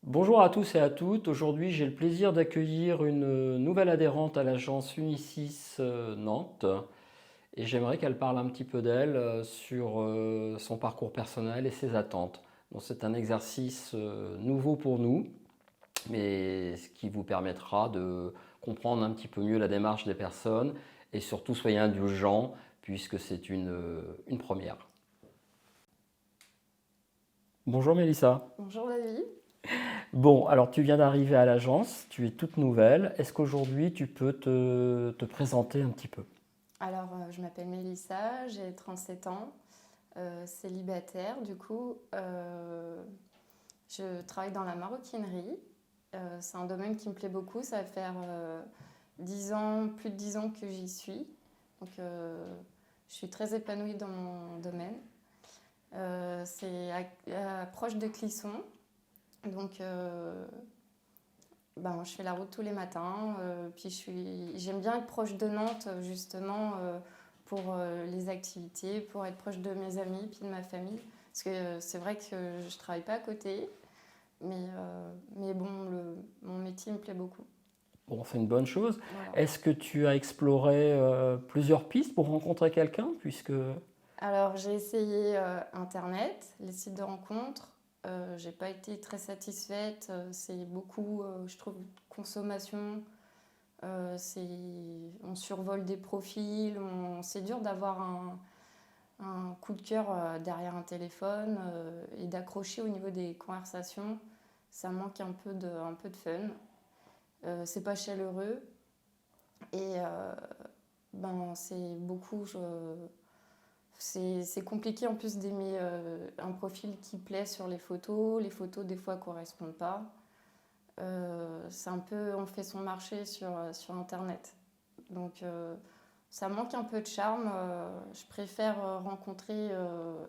Bonjour à tous et à toutes. Aujourd'hui, j'ai le plaisir d'accueillir une nouvelle adhérente à l'agence Unisys Nantes et j'aimerais qu'elle parle un petit peu d'elle sur son parcours personnel et ses attentes. Donc, c'est un exercice nouveau pour nous, mais ce qui vous permettra de comprendre un petit peu mieux la démarche des personnes et surtout soyez indulgents puisque c'est une première. Bonjour Mélissa. Bonjour David. Bon, alors tu viens d'arriver à l'agence, tu es toute nouvelle. Est-ce qu'aujourd'hui tu peux te présenter un petit peu? Alors, je m'appelle Mélissa, j'ai 37 ans, célibataire du coup. Je travaille dans la maroquinerie. C'est un domaine qui me plaît beaucoup. Ça va faire 10 ans, plus de 10 ans que j'y suis. Donc, je suis très épanouie dans mon domaine. Proche de Clisson. Donc, je fais la route tous les matins. J'aime bien être proche de Nantes, justement, pour les activités, pour être proche de mes amis puis de ma famille. Parce que c'est vrai que je ne travaille pas à côté, mais bon, mon métier me plaît beaucoup. Bon, c'est une bonne chose. Voilà. Est-ce que tu as exploré plusieurs pistes pour rencontrer quelqu'un puisque... Alors, j'ai essayé Internet, les sites de rencontres. J'ai pas été très satisfaite. C'est beaucoup, je trouve, consommation. On survole des profils. C'est dur d'avoir un coup de cœur derrière un téléphone et d'accrocher au niveau des conversations. Ça manque un peu de fun. C'est pas chaleureux. Et c'est beaucoup. C'est compliqué en plus d'aimer un profil qui plaît sur les photos. Les photos, des fois, correspondent pas. C'est un peu, on fait son marché sur Internet. Donc, ça manque un peu de charme. Je préfère rencontrer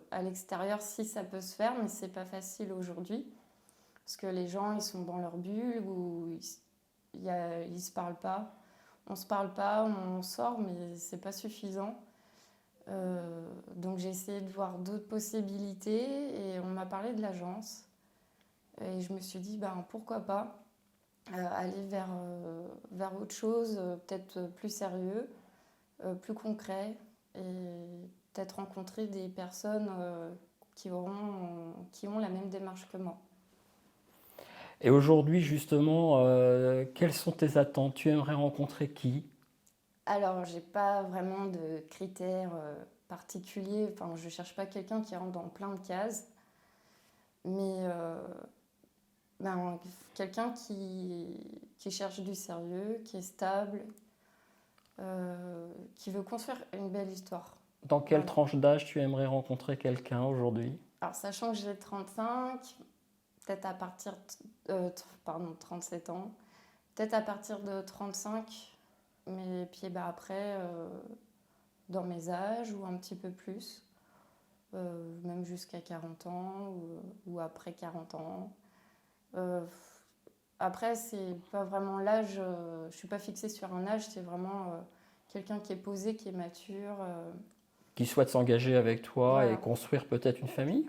à l'extérieur si ça peut se faire, mais c'est pas facile aujourd'hui. Parce que les gens, ils sont dans leur bulle ou ils se parlent pas. On se parle pas, on sort, mais c'est pas suffisant. Donc j'ai essayé de voir d'autres possibilités et on m'a parlé de l'agence. Et je me suis dit, pourquoi pas aller vers autre chose, peut-être plus sérieux, plus concret, et peut-être rencontrer des personnes qui ont la même démarche que moi. Et aujourd'hui, justement, quelles sont tes attentes? Tu aimerais rencontrer qui? Alors, j'ai pas vraiment de critères particuliers. Enfin, je cherche pas quelqu'un qui rentre dans plein de cases, mais Ben, quelqu'un qui cherche du sérieux, qui est stable, qui veut construire une belle histoire. Dans quelle Voilà. tranche d'âge tu aimerais rencontrer quelqu'un aujourd'hui? Alors, sachant que j'ai 35, peut-être à partir pardon, 37 ans, peut-être à partir de 35, mais puis après, dans mes âges ou un petit peu plus, même jusqu'à 40 ans ou après 40 ans. Euh, Après, c'est pas vraiment l'âge, je suis pas fixée sur un âge, c'est vraiment quelqu'un qui est posé, qui est mature. Qui souhaite s'engager avec toi et Voilà. construire peut-être une famille?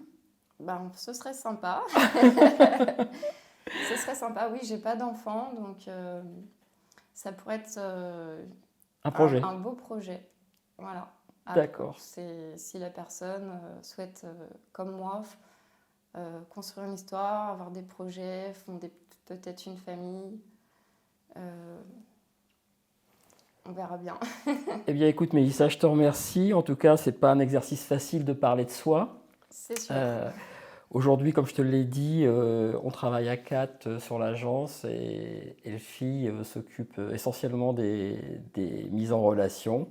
Ce serait sympa. Ce serait sympa, oui, j'ai pas d'enfant, donc ça pourrait être Un projet. un beau projet. Voilà. Après, D'accord. si la personne souhaite, comme moi, construire une histoire, avoir des projets, fonder peut-être une famille, euh, on verra bien. Eh bien, écoute, Mélissa, je te remercie. En tout cas, c'est pas un exercice facile de parler de soi. C'est sûr. Euh, Aujourd'hui, comme je te l'ai dit, on travaille à 4 sur l'agence et Elfie s'occupe essentiellement des mises en relation.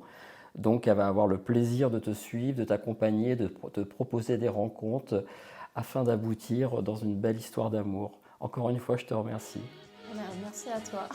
Donc, elle va avoir le plaisir de te suivre, de t'accompagner, de te proposer des rencontres afin d'aboutir dans une belle histoire d'amour. Encore une fois, je te remercie. Merci à toi.